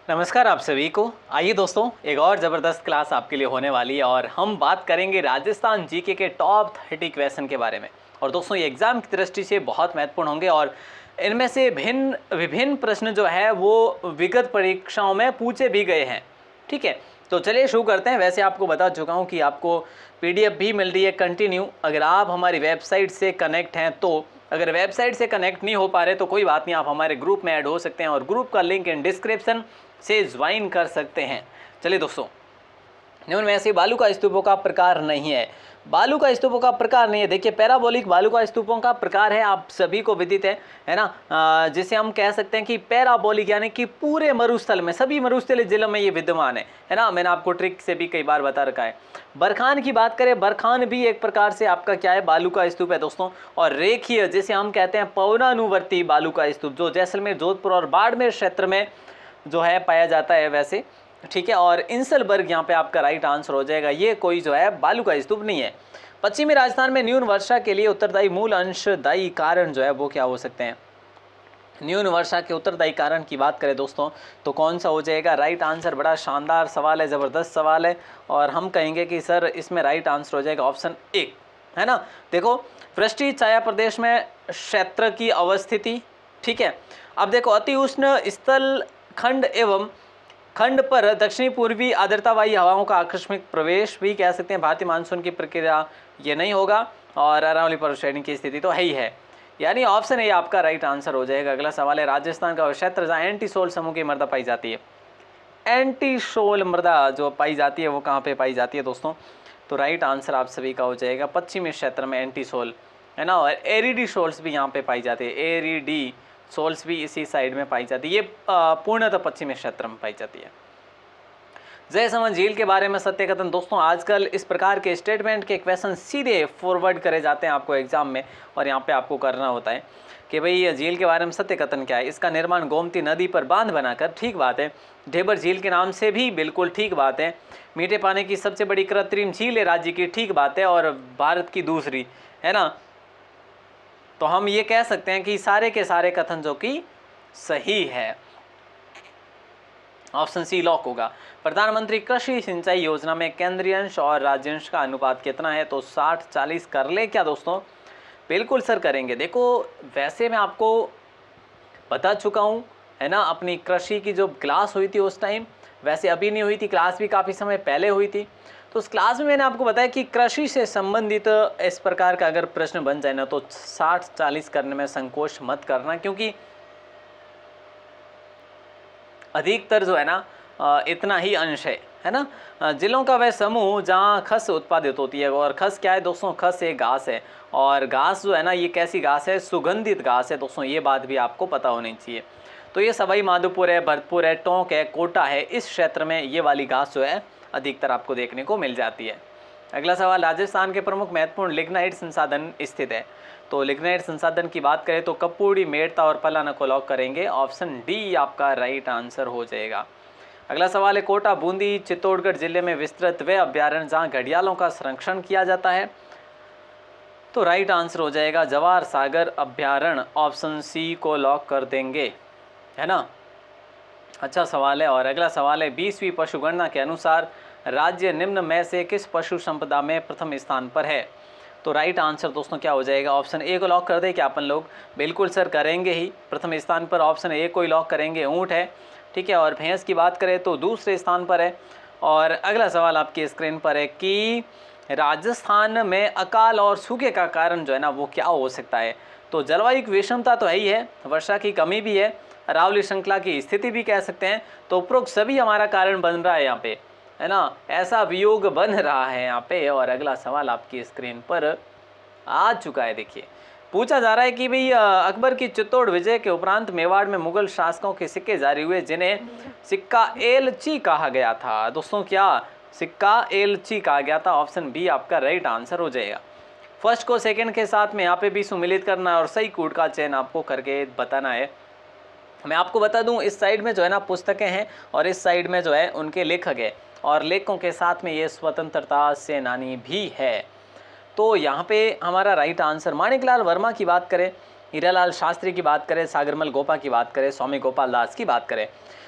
नमस्कार आप सभी को। आइए दोस्तों, एक और ज़बरदस्त क्लास आपके लिए होने वाली है और हम बात करेंगे राजस्थान जीके के टॉप 30 क्वेश्चन के बारे में। और दोस्तों ये एग्ज़ाम की दृष्टि से बहुत महत्वपूर्ण होंगे और इनमें से विभिन्न प्रश्न जो है वो विगत परीक्षाओं में पूछे भी गए हैं। ठीक है, तो चलिए शुरू करते हैं। वैसे आपको बता चुका हूँ कि आपको पीडीएफ भी मिल रही है कंटिन्यू, अगर आप हमारी वेबसाइट से कनेक्ट हैं तो। अगर वेबसाइट से कनेक्ट नहीं हो पा रहे तो कोई बात नहीं, आप हमारे ग्रुप में ऐड हो सकते हैं और ग्रुप का लिंक इन डिस्क्रिप्शन से ज्वाइन कर सकते हैं। चलिए दोस्तों, निम्न में से बालू का स्तूपों का प्रकार नहीं है। बालू का स्तूपों का प्रकार नहीं है। देखिए, पैराबोलिक बालू का स्तूपों का प्रकार है, आप सभी को विदित है ना, जिसे हम कह सकते हैं कि पैराबोलिक, यानी कि पूरे मरुस्थल में, सभी मरुस्थलीय जिलों में ये विद्यमान है ना। मैंने आपको ट्रिक से भी कई बार बता रखा है। बरखान की बात करें, बरखान भी एक प्रकार से आपका क्या है, बालू का स्तूप है दोस्तों। और रेखीय, जिसे हम कहते हैं पवनानुवर्ती बालू का स्तूप, जो जैसलमेर, जोधपुर और बाड़मेर क्षेत्र में जो है पाया जाता है वैसे। ठीक है, और इंसलबर्ग यहाँ पे आपका राइट आंसर हो जाएगा। ये कोई जो है बालू का स्तूप नहीं है। पश्चिमी राजस्थान में न्यून वर्षा के लिए उत्तरदायी मूल अंशदायी कारण जो है वो क्या हो सकते हैं। न्यून वर्षा के उत्तरदायी कारण की बात करें दोस्तों तो कौन सा हो जाएगा राइट आंसर। बड़ा शानदार सवाल है, ज़बरदस्त सवाल है और हम कहेंगे कि सर इसमें राइट आंसर हो जाएगा ऑप्शन ए, है ना। देखो, वृष्टि छाया प्रदेश में क्षेत्र की अवस्थिति। ठीक है, अब देखो, अति उष्ण स्थल खंड एवं खंड पर दक्षिणी पूर्वी आर्द्रतावाही हवाओं का आकस्मिक प्रवेश भी कह सकते हैं। भारतीय मानसून की प्रक्रिया ये नहीं होगा और अरावली पर्वत श्रेणी की स्थिति तो है ही है, यानी ऑप्शन ए आपका राइट आंसर हो जाएगा। अगला सवाल है, राजस्थान का क्षेत्र जहाँ एंटीसोल समूह की मृदा पाई जाती है। एंटीसोल मृदा जो पाई जाती है वो कहाँ पे पाई जाती है दोस्तों, तो राइट आंसर आप सभी का हो जाएगा पश्चिमी क्षेत्र में एंटीसोल, है ना। और एरिडी सोल्स भी यहाँ पे पाई जाती है। एरिडी सोल्स भी इसी साइड में पाई जाती है। ये पूर्णतः पश्चिमी क्षेत्र में पाई जाती है। जयसमंद झील के बारे में सत्य कथन। दोस्तों आजकल इस प्रकार के स्टेटमेंट के क्वेश्चन सीधे फॉरवर्ड करे जाते हैं आपको एग्जाम में, और यहाँ पे आपको करना होता है कि भाई झील के बारे में सत्य कथन क्या है। इसका निर्माण गोमती नदी पर बांध बनाकर, ठीक बात है। ढेबर झील के नाम से भी बिल्कुल ठीक बात है। मीठे पानी की सबसे बड़ी कृत्रिम झील है राज्य की, ठीक बात है, और भारत की दूसरी, है ना। तो हम ये कह सकते हैं कि सारे के सारे कथन जो कि सही है, ऑप्शन सी लॉक होगा। प्रधानमंत्री कृषि सिंचाई योजना में केंद्रीय अंश और राज्य अंश का अनुपात कितना है, तो 60-40 कर ले क्या दोस्तों। बिल्कुल सर करेंगे। देखो, वैसे मैं आपको बता चुका हूँ, है ना, अपनी कृषि की जो क्लास हुई थी उस टाइम, वैसे अभी नहीं हुई थी, क्लास भी काफ़ी समय पहले हुई थी। तो उस क्लास में मैंने आपको बताया कि कृषि से संबंधित इस प्रकार का अगर प्रश्न बन जाए ना तो 60-40 करने में संकोच मत करना, क्योंकि अधिकतर जो है ना इतना ही अंश है ना। जिलों का वह समूह जहाँ खस उत्पादित होती है। और खस क्या है दोस्तों, खस एक घास है, और घास जो है ना ये कैसी घास है, सुगंधित घास है दोस्तों, ये बात भी आपको पता होनी चाहिए। तो ये सवाई माधोपुर है, भरतपुर है, टोंक है, कोटा है, इस क्षेत्र में ये वाली घास जो है अधिकतर आपको देखने को मिल जाती है। अगला सवाल, राजस्थान के प्रमुख महत्वपूर्ण लिग्नाइट संसाधन स्थित है। तो लिग्नाइट संसाधन की बात करें तो कपूड़ी, मेड़ता और पलाना को लॉक करेंगे। ऑप्शन डी आपका राइट आंसर हो जाएगा। अगला सवाल है, कोटा, बूंदी, चित्तौड़गढ़ जिले में विस्तृत वे अभ्यारण्य जहाँ घड़ियालों का संरक्षण किया जाता है, तो राइट आंसर हो जाएगा जवाहर सागर अभ्यारण्य। ऑप्शन सी को लॉक कर देंगे, है ना। अच्छा सवाल है। और अगला सवाल है, 20वीं पशुगणना के अनुसार राज्य निम्न में से किस पशु संपदा में प्रथम स्थान पर है, तो राइट आंसर दोस्तों क्या हो जाएगा। ऑप्शन ए को लॉक कर दे क्या अपन लोग। बिल्कुल सर करेंगे ही, प्रथम स्थान पर ऑप्शन ए को ही लॉक करेंगे, ऊँट है। ठीक है, और भैंस की बात करें तो दूसरे स्थान पर है। और अगला सवाल आपकी स्क्रीन पर है कि राजस्थान में अकाल और सूखे का कारण जो है ना वो क्या हो सकता है, तो जलवायु की विषमता तो है ही है, वर्षा की कमी भी है, अरावली श्रृंखला की स्थिति भी कह सकते हैं। तो उपरोक्त सभी हमारा कारण बन रहा है यहाँ पे, है ना, ऐसा वियोग बन रहा है यहाँ पे। और अगला सवाल आपकी स्क्रीन पर आ चुका है। देखिए, पूछा जा रहा है कि भाई अकबर की चित्तौड़ विजय के उपरांत मेवाड़ में मुगल शासकों के सिक्के जारी हुए जिन्हें सिक्का एलची कहा गया था। दोस्तों क्या सिक्का एलची कहा गया था। ऑप्शन बी आपका राइट आंसर हो जाएगा। फर्स्ट को सेकंड के साथ में यहाँ पे भी सुमिलित करना है और सही कोड का चयन आपको करके बताना है। मैं आपको बता दूं, इस साइड में जो है ना पुस्तकें हैं और इस साइड में जो है उनके लेखक है, और लेखकों के साथ में ये स्वतंत्रता सेनानी भी है। तो यहाँ पे हमारा राइट आंसर, माणिकलाल वर्मा की बात करें हीरालाल शास्त्री की बात करें, सागरमल गोपा की बात करें, स्वामी गोपाल दास की बात करें।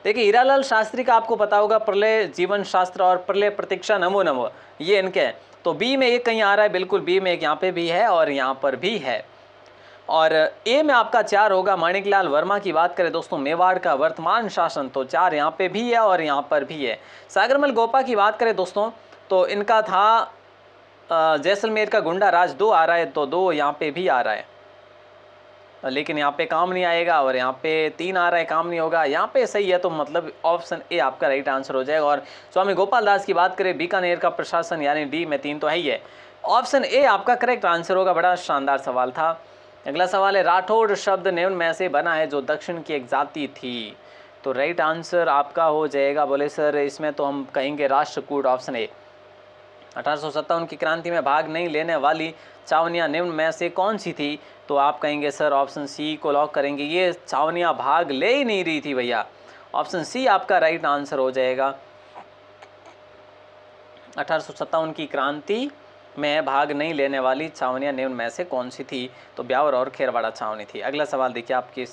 देखिए हीरालाल शास्त्री का आपको पता होगा प्रलय जीवन शास्त्र और प्रलय प्रतीक्षा नमो नमो, ये इनके हैं। तो बी में एक कहीं आ रहा है, बिल्कुल बी में एक यहाँ पे भी है और यहाँ पर भी है। और ए में आपका 4 होगा, माणिकलाल वर्मा की बात करें दोस्तों, मेवाड़ का वर्तमान शासन, तो 4 यहाँ पे भी है और यहाँ पर भी है। सागरमल गोपा की बात करें दोस्तों, तो इनका था जैसलमेर का गुंडा राज 2 आ रहा है, तो 2 यहाँ पे भी आ रहा है, लेकिन यहाँ पे काम नहीं आएगा। और यहाँ पे 3 आ रहा है, काम नहीं होगा। यहाँ पे सही है, तो मतलब ऑप्शन ए आपका राइट आंसर हो जाएगा। और स्वामी गोपाल दास की बात करें, बीकानेर का प्रशासन, यानी डी में 3 तो है ही है। ऑप्शन ए आपका करेक्ट आंसर होगा। बड़ा शानदार सवाल था। अगला सवाल है, राठौड़ शब्द निम्न में से बना है जो दक्षिण की एक जाति थी। तो राइट आंसर आपका हो जाएगा, बोले सर इसमें तो हम कहेंगे राष्ट्रकूट, ऑप्शन ए। 1857 की क्रांति में भाग नहीं लेने वाली छावनियाँ निम्न में से कौन सी थी? तो आप कहेंगे सर ऑप्शन सी को लॉक करेंगे, ये छावनियाँ भाग ले ही नहीं रही थी भैया। ऑप्शन सी आपका राइट आंसर हो जाएगा। 1857 की क्रांति में भाग नहीं लेने वाली छावनियाँ निम्न में से कौन सी थी? तो ब्यावर और खेरवाड़ा छावनी थी। अगला सवाल देखिए आपकी,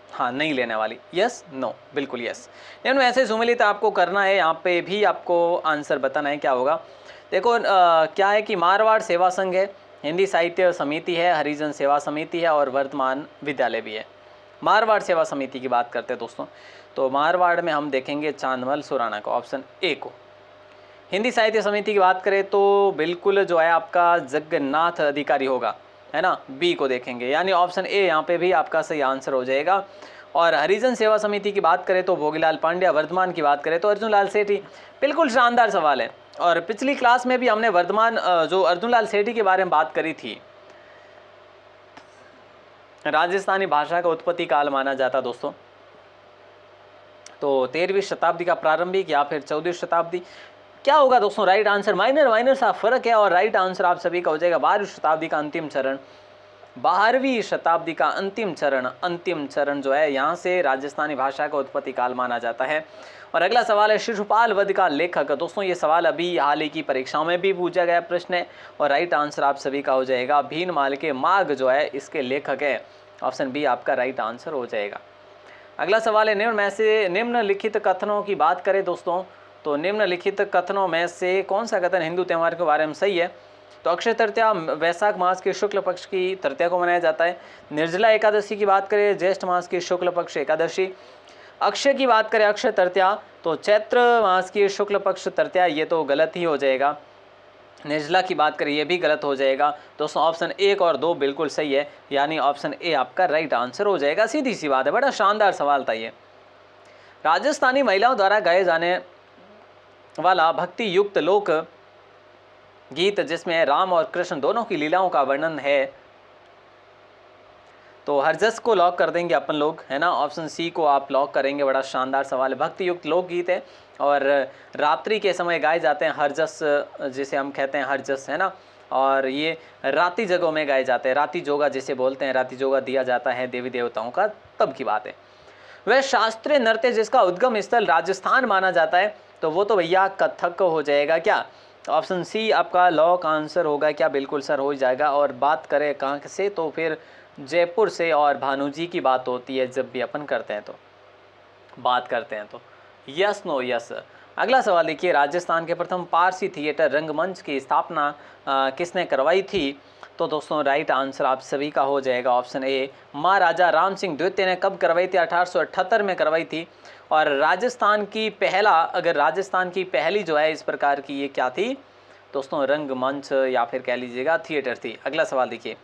हाँ नहीं लेने वाली, यस नो, बिल्कुल यस। निम्न में से सुमेलित आपको करना है, यहाँ पे भी आपको आंसर बताना है क्या होगा। देखो क्या है कि मारवाड़ सेवा संघ है, हिंदी साहित्य समिति है, हरिजन सेवा समिति है और वर्तमान विद्यालय भी है। मारवाड़ सेवा समिति की बात करते हैं दोस्तों, तो मारवाड़ में हम देखेंगे चांदमल सुराना को, ऑप्शन ए को। हिंदी साहित्य समिति की बात करें तो बिल्कुल जो है आपका जगन्नाथ अधिकारी होगा, है ना, बी को देखेंगे, यानी ऑप्शन ए यहाँ पे भी आपका सही आंसर हो जाएगा। और हरिजन सेवा समिति की बात करें तो भोगीलाल पांड्या, वर्धमान की बात करें तो अर्जुन लाल सेठी। बिल्कुल शानदार सवाल है। और पिछली क्लास में भी हमने वर्धमान जो अर्जुन लाल सेठी के बारे में बात करी थी। राजस्थानी भाषा का उत्पत्ति काल माना जाता दोस्तों, तो 13वीं शताब्दी का प्रारंभिक या फिर 14वीं शताब्दी। क्या होगा दोस्तों राइट आंसर? माइनर सा फर्क है और राइट आंसर आप सभी का हो जाएगा 12वीं शताब्दी का अंतिम चरण। 12वीं शताब्दी का अंतिम चरण जो है, यहाँ से राजस्थानी भाषा का उत्पत्ति काल माना जाता है। और अगला सवाल है, शिशुपाल वध का लेखक। दोस्तों ये सवाल अभी हाल ही की परीक्षाओं में भी पूछा गया प्रश्न है और राइट आंसर आप सभी का हो जाएगा भीनमाल के माघ जो है इसके लेखक है। ऑप्शन बी आपका राइट आंसर हो जाएगा। अगला सवाल है, निम्नलिखित कथनों की बात करें दोस्तों, तो निम्नलिखित कथनों में से कौन सा कथन हिंदू त्यौहार के बारे में सही है? तो अक्षय तृतीया वैशाख मास के शुक्ल पक्ष की तृतीया को मनाया जाता है। निर्जला एकादशी की बात करें, ज्येष्ठ मास की शुक्ल पक्ष एकादशी। अक्षय की बात करें, अक्षय तृतीया, तो चैत्र मास की शुक्ल पक्ष तृतीया, ये तो गलत ही हो जाएगा। निर्जला की बात करें, ये भी गलत हो जाएगा दोस्तों। ऑप्शन 1 और 2 बिल्कुल सही है, यानी ऑप्शन ए आपका राइट आंसर हो जाएगा। सीधी सी बात है, बड़ा शानदार सवाल था ये। राजस्थानी महिलाओं द्वारा गाए जाने वाला भक्ति युक्त लोक गीत जिसमें राम और कृष्ण दोनों की लीलाओं का वर्णन है, तो हरजस को लॉक कर देंगे अपन लोग, है ना। ऑप्शन सी को आप लॉक करेंगे। बड़ा शानदार सवाल है। भक्ति युक्त लोकगीत है और रात्रि के समय गाए जाते हैं, हरजस जिसे हम कहते हैं हरजस, है ना। और ये रात्रि जगहों में गाए जाते हैं, रात्रि जोगा जिसे बोलते हैं, रात्रि जोगा दिया जाता है देवी देवताओं का, तब की बात है। वह शास्त्रीय नृत्य जिसका उद्गम स्थल राजस्थान माना जाता है, तो वो तो भैया कथक हो जाएगा क्या? ऑप्शन सी आपका लॉक आंसर होगा क्या? बिल्कुल सर हो जाएगा। और बात करें कहाँ से, तो फिर जयपुर से, और भानु जी की बात होती है जब भी अपन करते हैं तो बात करते हैं तो यस नो यस। अगला सवाल देखिए, राजस्थान के प्रथम पारसी थिएटर रंगमंच की स्थापना किसने करवाई थी? तो दोस्तों राइट आंसर आप सभी का हो जाएगा ऑप्शन ए, महाराजा राम सिंह द्वितीय ने कब करवाई थी? 1878 में करवाई थी। और राजस्थान की राजस्थान की पहली जो है इस प्रकार की, ये क्या थी दोस्तों? रंगमंच या फिर कह लीजिएगा थिएटर थी। अगला सवाल देखिए,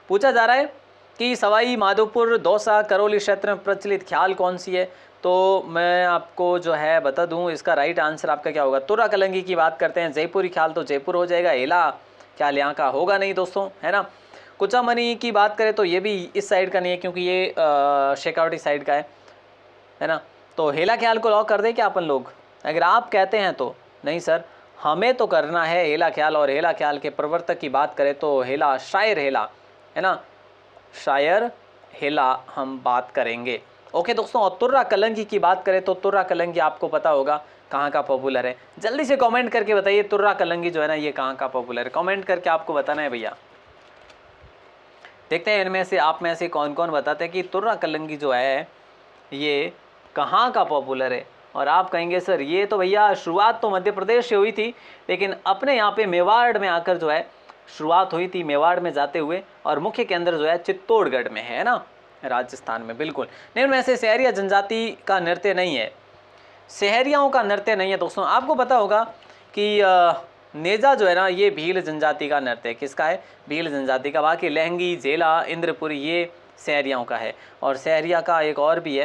पूछा जा रहा है कि सवाई माधोपुर दौसा करौली क्षेत्र में प्रचलित ख्याल कौन सी है? तो मैं आपको जो है बता दूं, इसका राइट आंसर आपका क्या होगा? तुर्रा कलंगी की बात करते हैं, जयपुरी ख्याल तो जयपुर हो जाएगा, हेला ख्याल यहाँ का होगा नहीं दोस्तों, है ना। कुचामनी की बात करें तो ये भी इस साइड का नहीं है, क्योंकि ये शेखावटी साइड का है ना। तो हेला ख्याल को लॉक कर दे क्या अपन लोग? अगर आप कहते हैं तो। नहीं सर, हमें तो करना है हेला ख्याल। और हेला ख्याल के प्रवर्तक की बात करें तो हेला, शायर हेला, है ना, शायर हेला हम बात करेंगे। ओके दोस्तों, और तुर्रा कलंगी की बात करें तो तुर्रा कलंगी आपको पता होगा कहाँ का पॉपुलर है। जल्दी से कमेंट करके बताइए तुर्रा कलंगी जो है ना ये कहाँ का पॉपुलर है। कमेंट करके आपको बताना है भैया। देखते हैं इनमें से आप में से कौन कौन बताते हैं कि तुर्रा कलंगी जो है ये कहाँ का पॉपुलर है। और आप कहेंगे सर ये तो भैया शुरुआत तो मध्य प्रदेश से हुई थी, लेकिन अपने यहाँ पे मेवाड़ में आकर जो है शुरुआत हुई थी, मेवाड़ में जाते हुए, और मुख्य केंद्र जो है चित्तौड़गढ़ में है ना, राजस्थान में। बिल्कुल नहीं, में से सहरिया जनजाति का नृत्य नहीं है, सहरियाओं का नृत्य नहीं है दोस्तों। आपको पता होगा कि नेजा जो है ना ये भील जनजाति का नृत्य है। किसका है? भील जनजाति का। बाकी लहंगी, जेला, इंद्रपुरी ये सहरियाओं का है। और सहरिया का एक और भी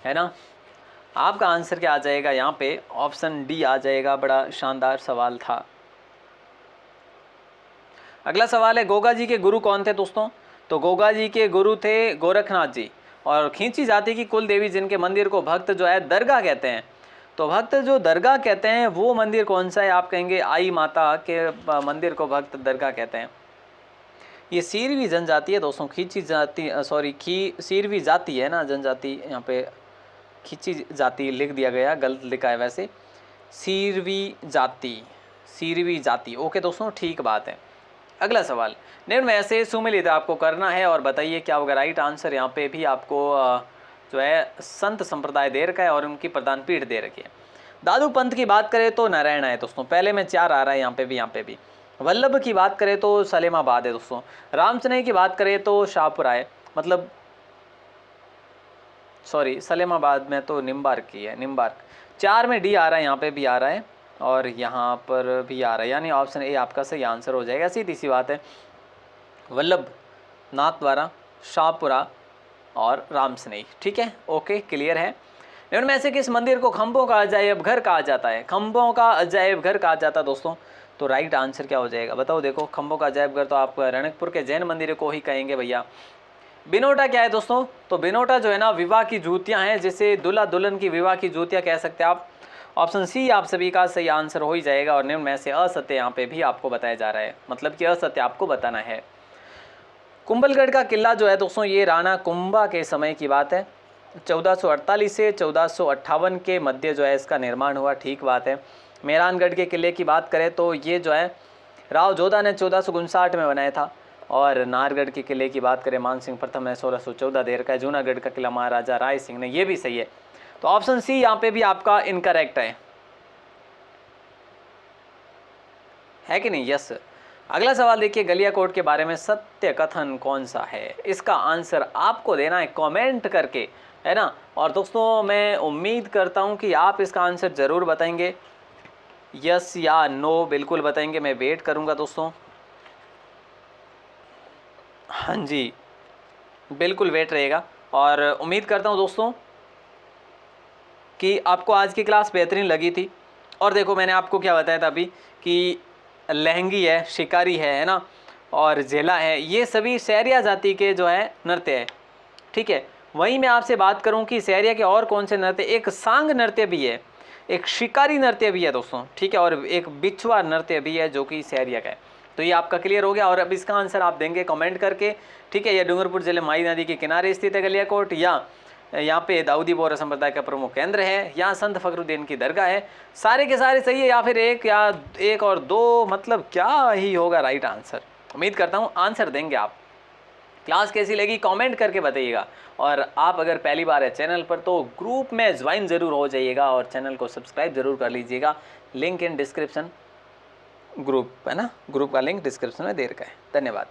है ना। आपका आंसर क्या आ जाएगा यहाँ पे? ऑप्शन डी आ जाएगा। बड़ा शानदार सवाल था। अगला सवाल है गोगा जी के गुरु कौन थे दोस्तों? तो गोगा जी के गुरु थे गोरखनाथ जी। और खींची जाति की कुल देवी जिनके मंदिर को भक्त जो है दरगाह कहते हैं, तो भक्त जो दरगाह कहते हैं वो मंदिर कौन सा है? आप कहेंगे आई माता के मंदिर को भक्त दरगाह कहते हैं। ये सीरवी जनजाति है दोस्तों, खींची जाति सीरवी जाति है ना, जनजाति, यहाँ पे खींची जाति लिख दिया गया, गलत लिखा है वैसे, सीरवी जाति। ओके दोस्तों, ठीक बात है। अगला सवाल, निम्न में ऐसे सुमेलित आपको करना है और बताइए क्या होगा राइट आंसर। यहाँ पे भी आपको जो है संत संप्रदाय दे रखा है और उनकी प्रधान पीठ दे रखी है। दादू पंथ की बात करें तो नारायण है दोस्तों, पहले में 4 आ रहा है, यहाँ पे भी। वल्लभ की बात करें तो सलेमाबाद है दोस्तों। रामचनई की बात करें तो शाहपुरा है, मतलब सॉरी सलेमाबाद में तो निम्बार्क की है, निम्बार्क। 4 में डी आ रहा है, यहाँ पे भी आ रहा है और यहाँ पर भी आ रहा है, यानी ऑप्शन ए आपका सही आंसर हो जाएगा। सीधी सी बात है, वल्लभ, नाथद्वारा, शाहपुरा और रामसनई। ठीक है, ओके, क्लियर है। निम्न में से किस मंदिर को खंभों का अजायब घर कहा जाता है? खंभों का अजायब घर कहा जाता है दोस्तों, तो राइट आंसर क्या हो जाएगा बताओ। देखो, खंभों का अजायब घर तो आप रणकपुर के जैन मंदिर को ही कहेंगे भैया। बिनोटा क्या है दोस्तों? तो बिनोटा जो है ना विवाह की जूतियां हैं, जिसे दूल्हा दुल्हन की विवाह की जूतियां कह सकते हैं आप। ऑप्शन सी आप सभी का सही आंसर हो ही जाएगा। और निम्न में से असत्य यहाँ पे भी आपको बताया जा रहा है, मतलब कि असत्य आपको बताना है। कुंभलगढ़ का किला जो है दोस्तों ये राणा कुंभा के समय की बात है। 1448 से 1458 के मध्य जो है इसका निर्माण हुआ, ठीक बात है। मेहरानगढ़ के किले की बात करें तो ये जो है राव जोधा ने 1459 में बनाया था। और नाहरगढ़ के किले की बात करें मान सिंह प्रथम ने 1614 दे रखा है। जूनागढ़ का किला महाराजा राय सिंह ने, ये भी सही है। तो ऑप्शन सी यहाँ पे भी आपका इनकरेक्ट है कि नहीं? यस। अगला सवाल देखिए, गलियाकोट के बारे में सत्य कथन कौन सा है? इसका आंसर आपको देना है कमेंट करके, है ना। और दोस्तों मैं उम्मीद करता हूं कि आप इसका आंसर ज़रूर बताएंगे, यस या नो बिल्कुल बताएंगे। मैं वेट करूंगा दोस्तों। हाँ जी, बिल्कुल वेट रहेगा। और उम्मीद करता हूं दोस्तों कि आपको आज की क्लास बेहतरीन लगी थी। और देखो मैंने आपको क्या बताया था अभी कि लहंगी है, शिकारी है ना, और झेला है, ये सभी सहरिया जाति के जो है नृत्य है। ठीक है, वहीं मैं आपसे बात करूं कि सहरिया के और कौन से नृत्य, एक सांग नृत्य भी है, एक शिकारी नृत्य भी है दोस्तों, ठीक है, और एक बिछुआ नृत्य भी है जो कि सहरिया का है। तो ये आपका क्लियर हो गया। और अब इसका आंसर आप देंगे कमेंट करके, ठीक है। यह डूंगरपुर जिले माई नदी के किनारे स्थित है गलियाकोट, या यहाँ पे दाऊदी बोहरा संप्रदाय का प्रमुख केंद्र है, यहाँ संत फखरुद्दीन की दरगाह है। सारे के सारे सही है, या फिर एक और दो, मतलब क्या ही होगा राइट आंसर। उम्मीद करता हूँ आंसर देंगे आप। क्लास कैसी लगी कमेंट करके बताइएगा। और आप अगर पहली बार है चैनल पर तो ग्रुप में ज्वाइन ज़रूर हो जाइएगा और चैनल को सब्सक्राइब ज़रूर कर लीजिएगा। लिंक इन डिस्क्रिप्शन, ग्रुप है ना, ग्रुप का लिंक डिस्क्रिप्शन में दे रखा है। धन्यवाद।